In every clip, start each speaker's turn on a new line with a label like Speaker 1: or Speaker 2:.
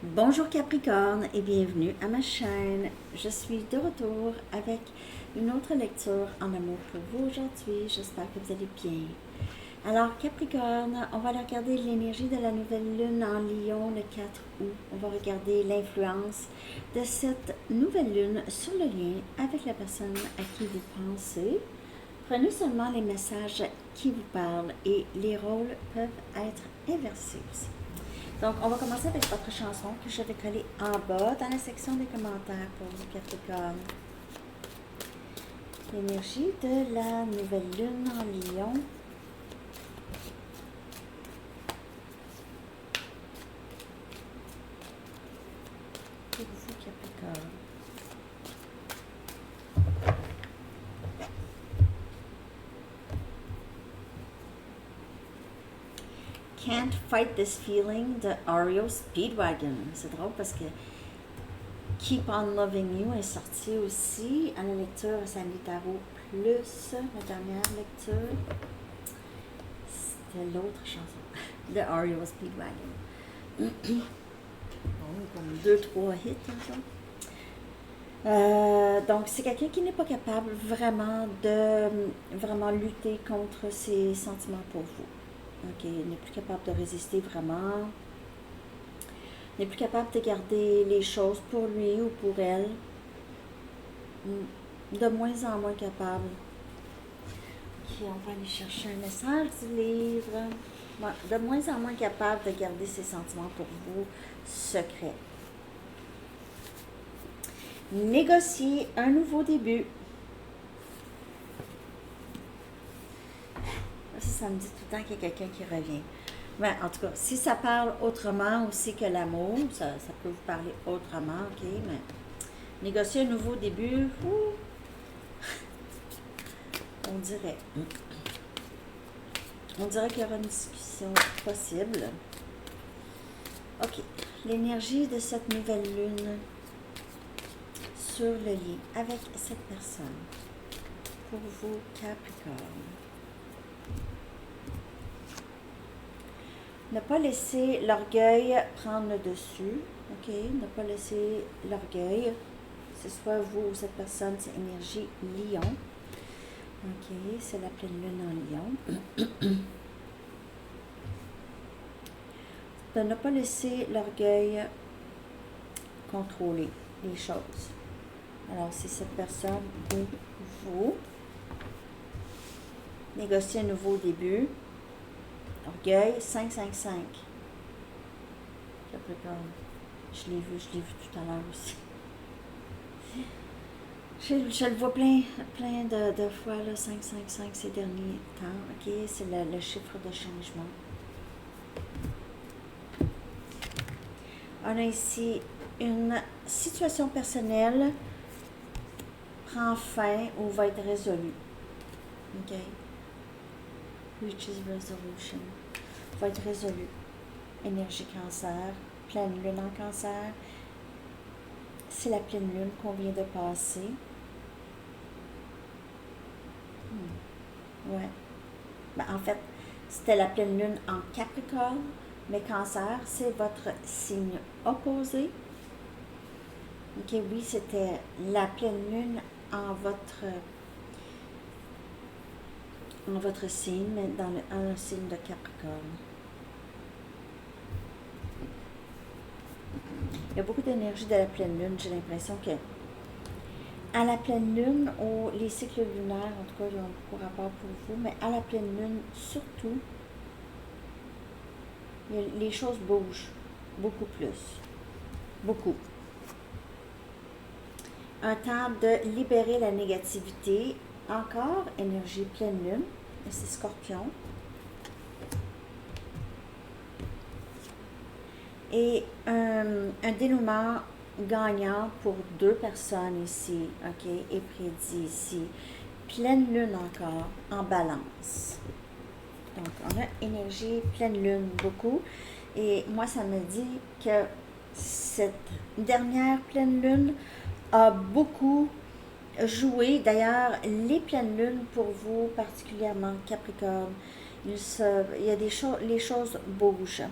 Speaker 1: Bonjour Capricorne et bienvenue à ma chaîne. Je suis de retour avec une autre lecture en amour pour vous aujourd'hui. J'espère que vous allez bien. Alors Capricorne, on va regarder l'énergie de la nouvelle lune en Lion le 4 août. On va regarder l'influence de cette nouvelle lune sur le lien avec la personne à qui vous pensez. Prenez seulement les messages qui vous parlent et les rôles peuvent être inversés aussi. Donc, on va commencer avec votre chanson que je vais coller en bas dans la section des commentaires pour vous, Capricorne. L'énergie de la nouvelle lune en Lion. Pour vous, Capricorne. Can't Fight This Feeling de REO Speedwagon. C'est drôle parce que Keep on Loving You est sorti aussi à la lecture Sandy Tarot Plus, la dernière lecture. C'était l'autre chanson de REO Speedwagon. Bon, comme 2-3 hits, donc, c'est quelqu'un qui n'est pas capable vraiment de lutter contre ses sentiments pour vous. Ok, il n'est plus capable de résister vraiment. Il n'est plus capable de garder les choses pour lui ou pour elle. De moins en moins capable. Ok, on va aller chercher un message du livre. Ouais, de moins en moins capable de garder ses sentiments pour vous secrets. Négocier un nouveau début. Ça me dit tout le temps qu'il y a quelqu'un qui revient. Mais en tout cas, si ça parle autrement aussi que l'amour, ça peut vous parler autrement, ok, mais négocier un nouveau début, on dirait qu'il y aura une discussion possible. Ok, l'énergie de cette nouvelle lune sur le lien avec cette personne. Pour vous, Capricorne. Ne pas laisser l'orgueil prendre le dessus, ok? Ne pas laisser l'orgueil, que ce soit vous ou cette personne, c'est énergie Lion. Ok, c'est la pleine lune en Lion. De ne pas laisser l'orgueil contrôler les choses. Alors, c'est cette personne ou vous. Négocier un nouveau début. Orgueil, 5-5-5. Capricorne. Je l'ai vu tout à l'heure aussi. Je le vois plein de fois, là, 5-5-5 ces derniers temps. Ok, c'est le chiffre de changement. On a ici une situation personnelle prend fin ou va être résolue. Ok. Reaches resolution. Va être résolu. Énergie cancer. Pleine lune en cancer. C'est la pleine lune qu'on vient de passer. Ouais. Ben, en fait, c'était la pleine lune en Capricorne, mais cancer, c'est votre signe opposé. Ok, oui, c'était la pleine lune en votre signe, mais dans un signe de Capricorne. Il y a beaucoup d'énergie de la pleine lune. J'ai l'impression que à la pleine lune, les cycles lunaires, en tout cas, ils ont beaucoup rapport pour vous, mais à la pleine lune, surtout, les choses bougent beaucoup plus. Beaucoup. Un temps de libérer la négativité. Encore, énergie pleine lune. Et c'est Scorpion. Et un dénouement gagnant pour deux personnes ici, ok, est prédit ici. Pleine lune encore, en balance. Donc, on a énergie pleine lune beaucoup. Et moi, ça me dit que cette dernière pleine lune a beaucoup joué. D'ailleurs, les pleines lunes pour vous, particulièrement Capricorne, il y a des choses, les choses bougent.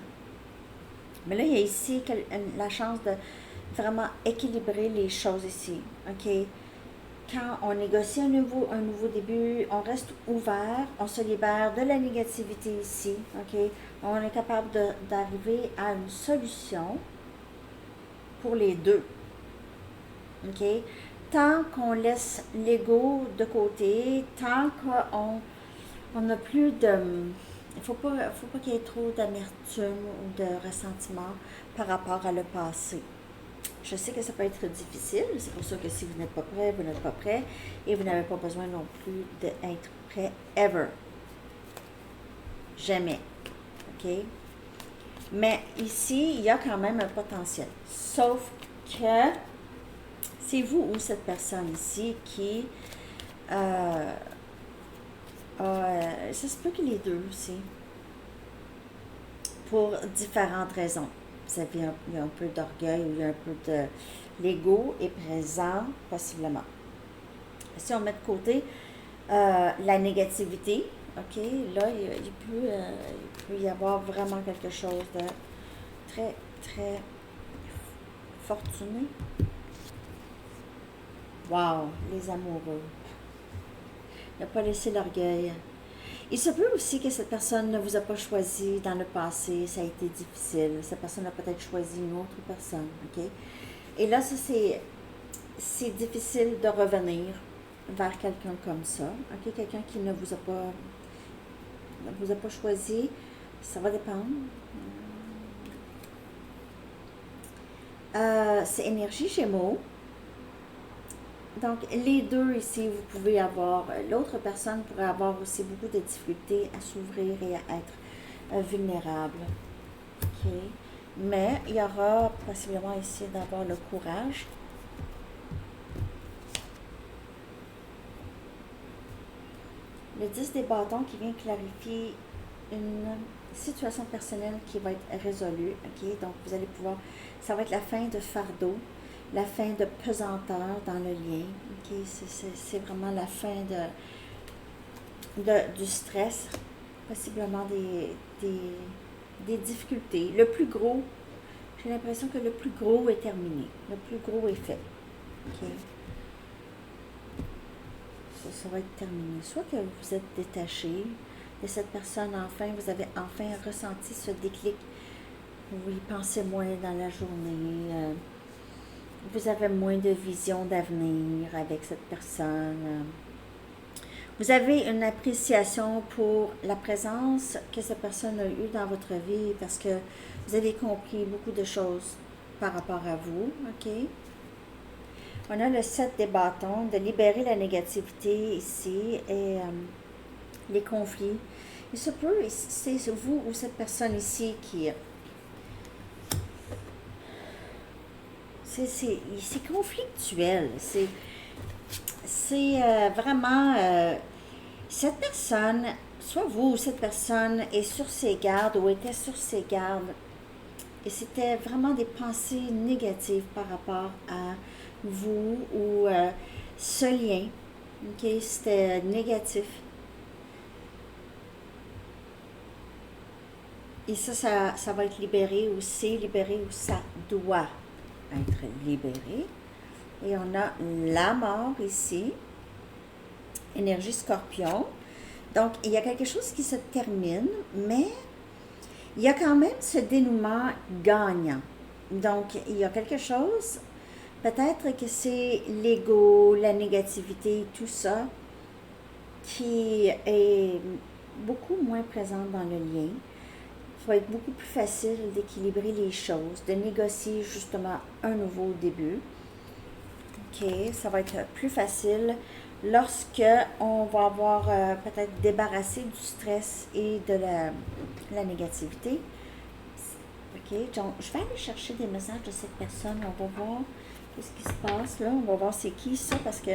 Speaker 1: Mais là, il y a ici la chance de vraiment équilibrer les choses ici. OK? Quand on négocie un nouveau début, on reste ouvert, on se libère de la négativité ici. OK? On est capable d'arriver à une solution pour les deux. OK? Tant qu'on laisse l'ego de côté, tant qu'on n'a plus de... Il ne faut pas qu'il y ait trop d'amertume ou de ressentiment par rapport à le passé. Je sais que ça peut être difficile, c'est pour ça que si vous n'êtes pas prêt, vous n'êtes pas prêt et vous n'avez pas besoin non plus d'être prêt ever. Jamais. OK? Mais ici, il y a quand même un potentiel. Sauf que c'est vous ou cette personne ici qui ça se peut que les deux aussi. Pour différentes raisons. Vous avez il y a un peu d'orgueil ou il y a un peu de... L'ego est présent, possiblement. Si on met de côté la négativité, OK, là, il peut y avoir vraiment quelque chose de très, très fortuné. Wow, les amoureux. Ne pas laisser l'orgueil. Il se peut aussi que cette personne ne vous a pas choisi dans le passé, ça a été difficile. Cette personne a peut-être choisi une autre personne, OK? Et là, ça, c'est difficile de revenir vers quelqu'un comme ça, OK? Quelqu'un qui ne vous a pas choisi, ça va dépendre. C'est énergie Gémeaux. Donc, les deux ici, vous pouvez avoir, l'autre personne pourrait avoir aussi beaucoup de difficultés à s'ouvrir et à être vulnérable. OK? Mais il y aura possiblement ici d'avoir le courage. Le 10 des bâtons qui vient clarifier une situation personnelle qui va être résolue. OK? Donc, vous allez pouvoir, ça va être la fin de fardeau. La fin de pesanteur dans le lien. Okay? C'est vraiment la fin du stress, possiblement des difficultés. Le plus gros, j'ai l'impression que le plus gros est terminé. Le plus gros est fait. Okay? Ça va être terminé. Soit que vous êtes détaché de cette personne, enfin, vous avez enfin ressenti ce déclic. Vous y pensez moins dans la journée. Vous avez moins de vision d'avenir avec cette personne. Vous avez une appréciation pour la présence que cette personne a eue dans votre vie parce que vous avez compris beaucoup de choses par rapport à vous. OK? On a le 7 des bâtons, de libérer la négativité ici et les conflits. Il se peut, c'est vous ou cette personne ici qui... C'est conflictuel. C'est vraiment... cette personne, soit vous ou cette personne est sur ses gardes ou était sur ses gardes. Et c'était vraiment des pensées négatives par rapport à vous ou ce lien. OK? C'était négatif. Et ça va être libéré ou c'est libéré ou ça doit être libéré. Et on a la mort ici, énergie scorpion. Donc, il y a quelque chose qui se termine, mais il y a quand même ce dénouement gagnant. Donc, il y a quelque chose, peut-être que c'est l'ego, la négativité, tout ça, qui est beaucoup moins présent dans le lien. Ça va être beaucoup plus facile d'équilibrer les choses, de négocier justement un nouveau début. OK, ça va être plus facile lorsque on va avoir peut-être débarrassé du stress et de la négativité. OK, donc je vais aller chercher des messages de cette personne. On va voir qu'est-ce qui se passe là. On va voir c'est qui ça parce que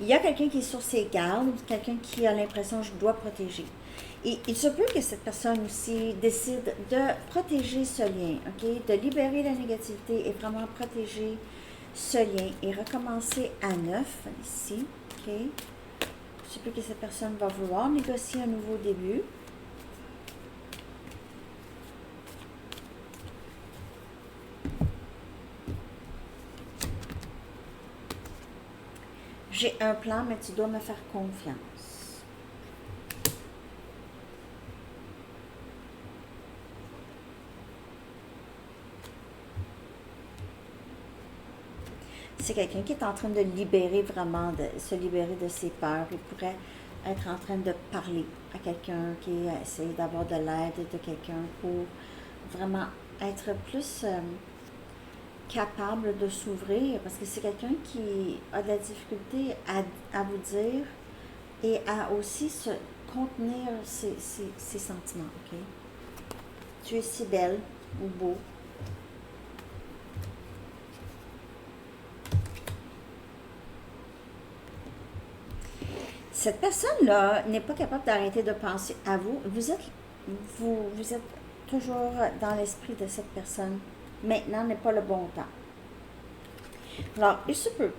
Speaker 1: il y a quelqu'un qui est sur ses gardes, quelqu'un qui a l'impression que je dois protéger. Et il se peut que cette personne aussi décide de protéger ce lien, OK? De libérer la négativité et vraiment protéger ce lien et recommencer à neuf ici, OK? Il se peut que cette personne va vouloir négocier un nouveau début. J'ai un plan, mais tu dois me faire confiance. C'est quelqu'un qui est en train de libérer vraiment, de se libérer de ses peurs. Il pourrait être en train de parler à quelqu'un qui essaie d'avoir de l'aide de quelqu'un pour vraiment être plus capable de s'ouvrir, parce que c'est quelqu'un qui a de la difficulté à vous dire et à aussi se contenir ses sentiments, ok? Tu es si belle ou beau. Cette personne-là n'est pas capable d'arrêter de penser à vous. Vous êtes toujours dans l'esprit de cette personne. Maintenant n'est pas le bon temps. Alors, il se peut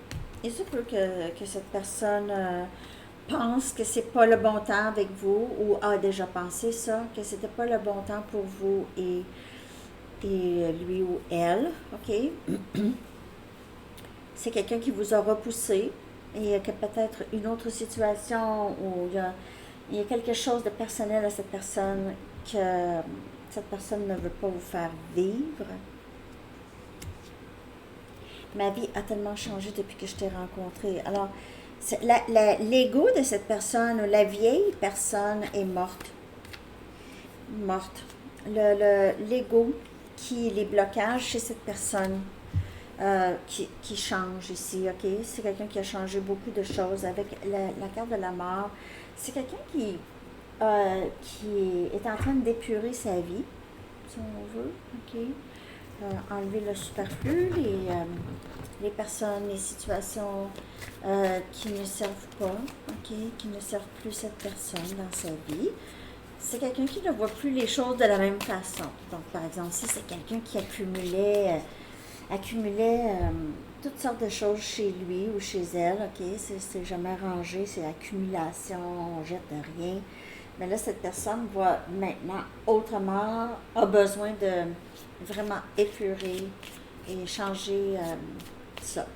Speaker 1: que cette personne pense que c'est pas le bon temps avec vous ou a déjà pensé ça, que c'était pas le bon temps pour vous et lui ou elle, ok? C'est quelqu'un qui vous a repoussé et que peut-être une autre situation où il y a quelque chose de personnel à cette personne que cette personne ne veut pas vous faire vivre. Ma vie a tellement changé depuis que je t'ai rencontré. Alors, l'ego de cette personne, la vieille personne est morte. Morte. L'ego les blocages chez cette personne qui change ici, ok? C'est quelqu'un qui a changé beaucoup de choses avec la carte de la mort. C'est quelqu'un qui est en train d'épurer sa vie, si on veut, ok? Enlever le superflu, les personnes, les situations qui ne servent pas, ok? Qui ne servent plus cette personne dans sa vie. C'est quelqu'un qui ne voit plus les choses de la même façon. Donc, par exemple, si c'est quelqu'un qui accumulait toutes sortes de choses chez lui ou chez elle, ok? C'est jamais rangé, c'est accumulation, on jette de rien. Mais là, cette personne voit maintenant autrement, a besoin de vraiment épurer et changer ça.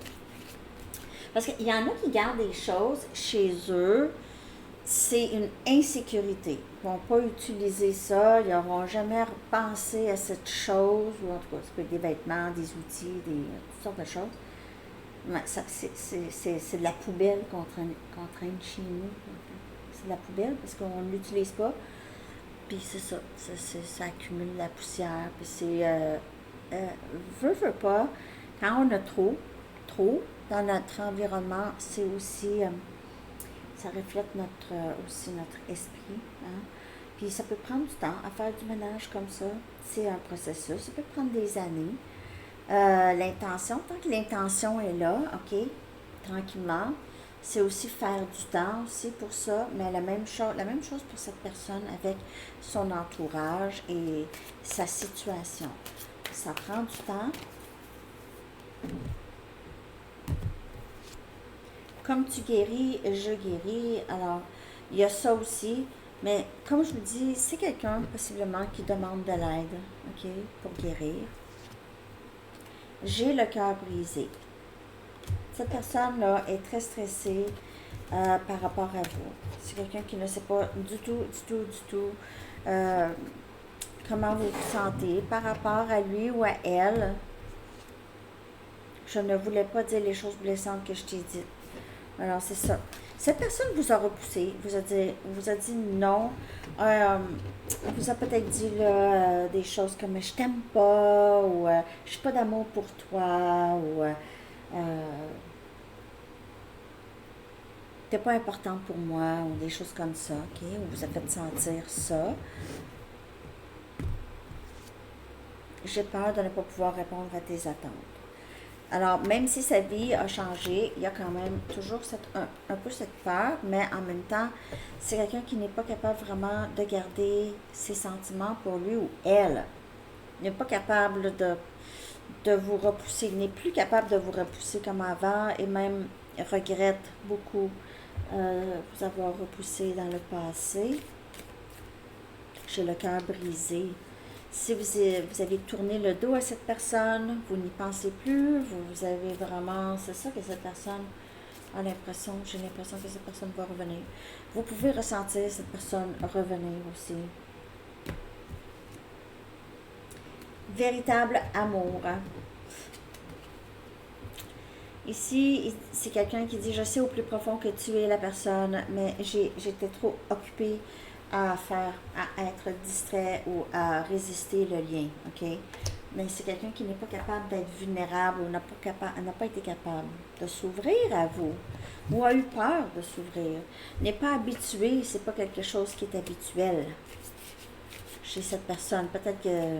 Speaker 1: Parce qu'il y en a qui gardent des choses chez eux, c'est une insécurité. Ils ne vont pas utiliser ça, ils n'auront jamais pensé à cette chose, ou en tout cas, ça peut être des vêtements, des outils, toutes sortes de choses. Mais c'est de la poubelle qu'on traîne chez nous. C'est de la poubelle parce qu'on ne l'utilise pas. Puis c'est ça, ça accumule la poussière. Puis c'est, veut pas, quand on a trop dans notre environnement, c'est aussi, ça reflète aussi notre esprit. Hein? Puis ça peut prendre du temps à faire du ménage comme ça. C'est un processus, ça peut prendre des années. L'intention, tant que l'intention est là, ok, tranquillement, c'est aussi faire du temps aussi pour ça, mais la même chose pour cette personne avec son entourage et sa situation. Ça prend du temps. Comme tu guéris, je guéris. Alors, il y a ça aussi. Mais comme je vous dis, c'est quelqu'un possiblement qui demande de l'aide, ok, pour guérir. J'ai le cœur brisé. Cette personne-là est très stressée par rapport à vous. C'est quelqu'un qui ne sait pas du tout comment vous vous sentez par rapport à lui ou à elle. Je ne voulais pas dire les choses blessantes que je t'ai dites. Alors, c'est ça. Cette personne vous a repoussé, vous a dit non, vous a peut-être dit là, des choses comme je t'aime pas, ou je suis pas d'amour pour toi, ou t'es pas important pour moi, ou des choses comme ça, ok? On vous a fait sentir ça. J'ai peur de ne pas pouvoir répondre à tes attentes. Alors, même si sa vie a changé, il y a quand même toujours un peu cette peur, mais en même temps, c'est quelqu'un qui n'est pas capable vraiment de garder ses sentiments pour lui ou elle. Il n'est pas capable de vous repousser, il n'est plus capable de vous repousser comme avant et même regrette beaucoup vous avoir repoussé dans le passé. J'ai le cœur brisé. Si vous avez tourné le dos à cette personne, vous n'y pensez plus, vous avez vraiment, c'est ça que cette personne j'ai l'impression que cette personne va revenir. Vous pouvez ressentir cette personne revenir aussi. Véritable amour. Ici, c'est quelqu'un qui dit, je sais au plus profond que tu es la personne, mais j'étais trop occupée à être distrait ou à résister le lien, ok? Mais c'est quelqu'un qui n'est pas capable d'être vulnérable ou n'a pas été capable de s'ouvrir à vous ou a eu peur de s'ouvrir. N'est pas habitué, c'est pas quelque chose qui est habituel chez cette personne. Peut-être que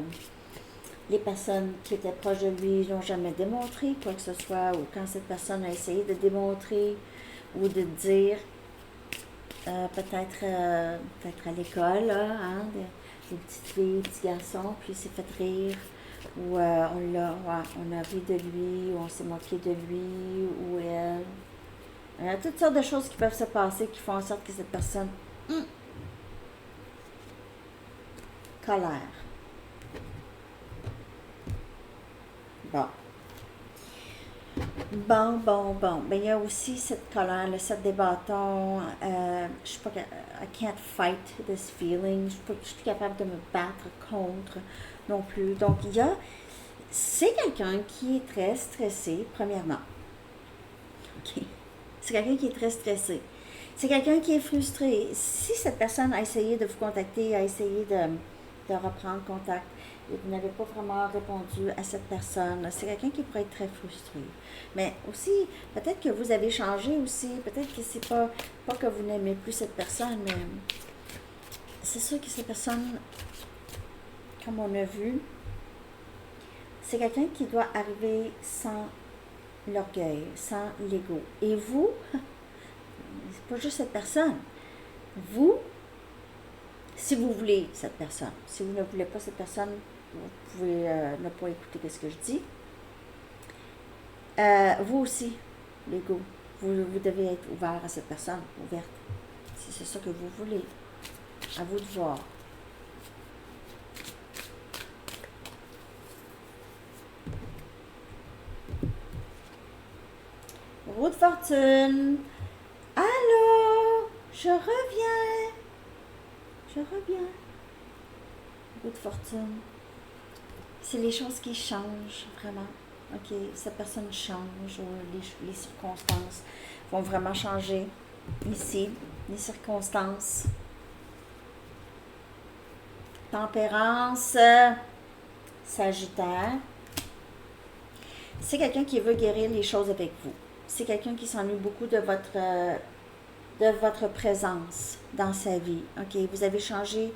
Speaker 1: les personnes qui étaient proches de lui n'ont jamais démontré quoi que ce soit, ou quand cette personne a essayé de démontrer ou de dire, peut-être à l'école, là, hein, des petites filles, des petits garçons, puis il s'est fait rire, ou on a ri de lui, ou on s'est moqué de lui, ou elle. Il y a toutes sortes de choses qui peuvent se passer qui font en sorte que cette personne, colère. Bon. Bon. Ben, il y a aussi cette colère, le 7 des bâtons. Je suis pas, I can't fight this feeling. Je suis plus capable de me battre contre non plus. Donc, c'est quelqu'un qui est très stressé, premièrement. OK. C'est quelqu'un qui est très stressé. C'est quelqu'un qui est frustré. Si cette personne a essayé de vous contacter, a essayé de reprendre contact, et vous n'avez pas vraiment répondu à cette personne, c'est quelqu'un qui pourrait être très frustré. Mais aussi, peut-être que vous avez changé aussi, peut-être que c'est pas que vous n'aimez plus cette personne, mais c'est sûr que cette personne, comme on a vu, c'est quelqu'un qui doit arriver sans l'orgueil, sans l'ego. Et vous, c'est pas juste cette personne. Vous, si vous voulez cette personne, si vous ne voulez pas cette personne, vous pouvez ne pas écouter ce que je dis. Vous aussi, l'ego, vous devez être ouvert à cette personne, ouverte. Si c'est ça que vous voulez, à vous de voir. Roue de fortune. Allô, je reviens. Roue de fortune. C'est les choses qui changent, vraiment. OK, cette personne change, ou les circonstances vont vraiment changer. Ici, les circonstances. Tempérance, Sagittaire. C'est quelqu'un qui veut guérir les choses avec vous. C'est quelqu'un qui s'ennuie beaucoup de votre présence dans sa vie. OK, vous avez changé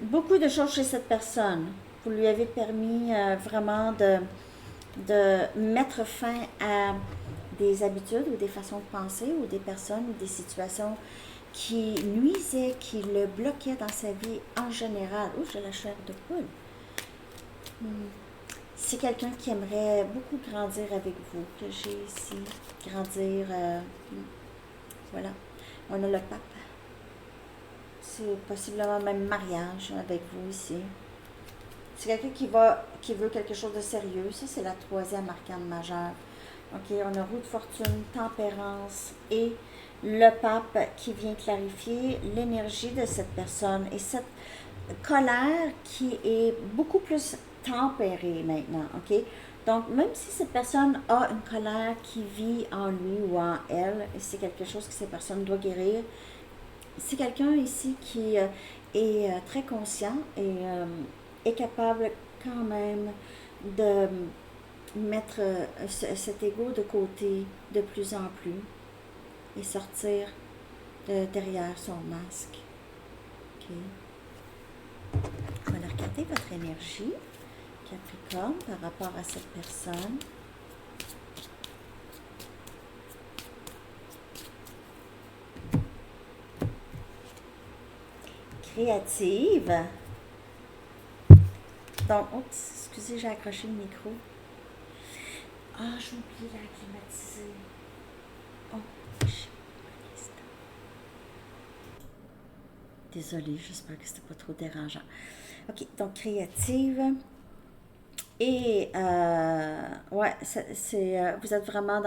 Speaker 1: beaucoup de choses chez cette personne. Vous lui avez permis vraiment de mettre fin à des habitudes ou des façons de penser ou des personnes ou des situations qui nuisaient, qui le bloquaient dans sa vie en général. Ouh, j'ai la chair de poule. C'est quelqu'un qui aimerait beaucoup grandir avec vous, que j'ai ici. Grandir, voilà. On a le pape. C'est possiblement même mariage avec vous ici. C'est quelqu'un qui veut quelque chose de sérieux. Ça, c'est la troisième arcane majeure. OK, on a roue de fortune, tempérance et le pape qui vient clarifier l'énergie de cette personne et cette colère qui est beaucoup plus tempérée maintenant. OK? Donc, même si cette personne a une colère qui vit en lui ou en elle, et c'est quelque chose que cette personne doit guérir, c'est quelqu'un ici qui est très conscient et est capable quand même de mettre cet ego de côté de plus en plus et sortir derrière son masque. OK. On va regarder votre énergie, Capricorne, par rapport à cette personne. Créative. Donc, oups, excusez, j'ai accroché le micro. Ah, j'ai oublié la climatiser. Oh, désolée, j'espère que c'était pas trop dérangeant. OK, donc créative. Et ouais, vous êtes vraiment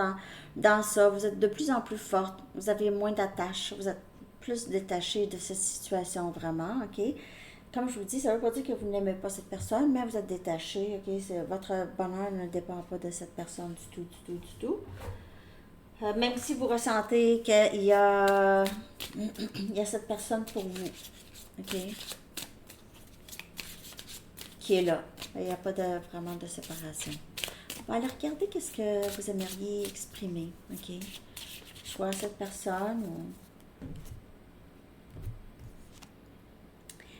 Speaker 1: dans ça. Vous êtes de plus en plus forte. Vous avez moins d'attache. Vous êtes plus détaché de cette situation vraiment, OK? Comme je vous dis, ça ne veut pas dire que vous n'aimez pas cette personne, mais vous êtes détaché, OK? Votre bonheur ne dépend pas de cette personne du tout, du tout, du tout. Même si vous ressentez qu'il y a, il y a cette personne pour vous, OK? Qui est là. Il n'y a pas vraiment de séparation. On va aller regarder qu'est-ce que vous aimeriez exprimer, OK? Soit à cette personne ou...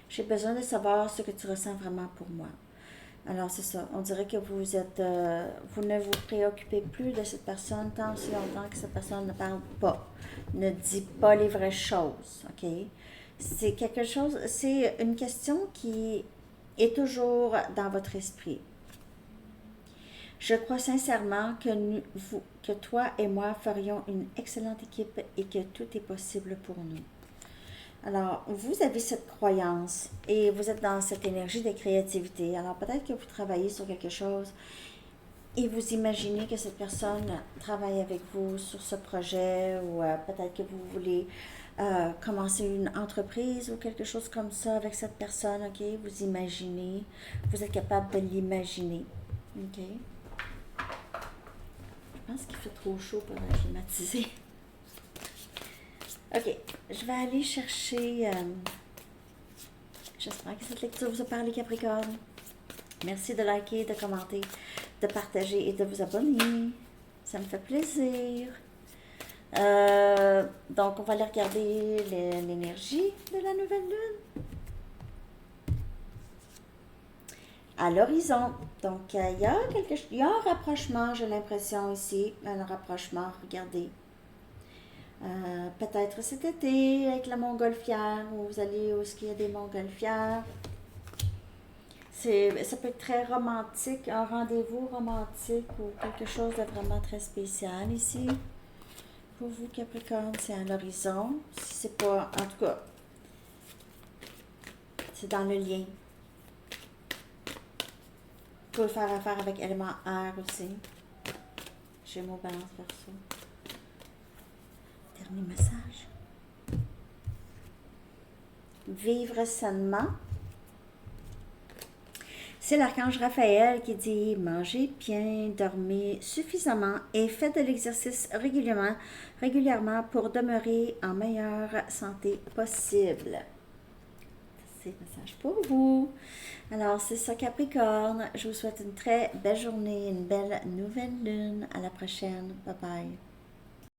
Speaker 1: J'ai besoin de savoir ce que tu ressens vraiment pour moi. Alors, c'est ça. On dirait que vous ne vous préoccupez plus de cette personne tant aussi longtemps que cette personne ne parle pas, ne dit pas les vraies choses, OK? C'est quelque chose, c'est une question qui est toujours dans votre esprit. Je crois sincèrement que toi et moi ferions une excellente équipe et que tout est possible pour nous. Alors, vous avez cette croyance et vous êtes dans cette énergie de créativité. Alors, peut-être que vous travaillez sur quelque chose et vous imaginez que cette personne travaille avec vous sur ce projet ou peut-être que vous voulez commencer une entreprise ou quelque chose comme ça avec cette personne, OK? Vous imaginez, vous êtes capable de l'imaginer, OK? Je pense qu'il fait trop chaud pour climatiser. OK, je vais aller chercher... j'espère que cette lecture vous a parlé, Capricorne. Merci de liker, de commenter, de partager et de vous abonner. Ça me fait plaisir. Donc, on va aller regarder l'énergie de la nouvelle lune. À l'horizon. Donc, il y a un rapprochement, j'ai l'impression ici. Un rapprochement, regardez. Peut-être cet été avec la montgolfière, où vous allez où il y a des montgolfières. Ça peut être très romantique, un rendez-vous romantique ou quelque chose de vraiment très spécial ici. Pour vous, Capricorne, c'est à l'horizon. Si c'est pas, en tout cas, c'est dans le lien. Vous pouvez faire affaire avec élément air aussi. Gémeaux, Balance, Verseau. Dernier message. Vivre sainement. C'est l'archange Raphaël qui dit mangez bien, dormez suffisamment et faites de l'exercice régulièrement pour demeurer en meilleure santé possible. C'est le message pour vous. Alors, c'est ça, Capricorne. Je vous souhaite une très belle journée, une belle nouvelle lune. À la prochaine. Bye bye.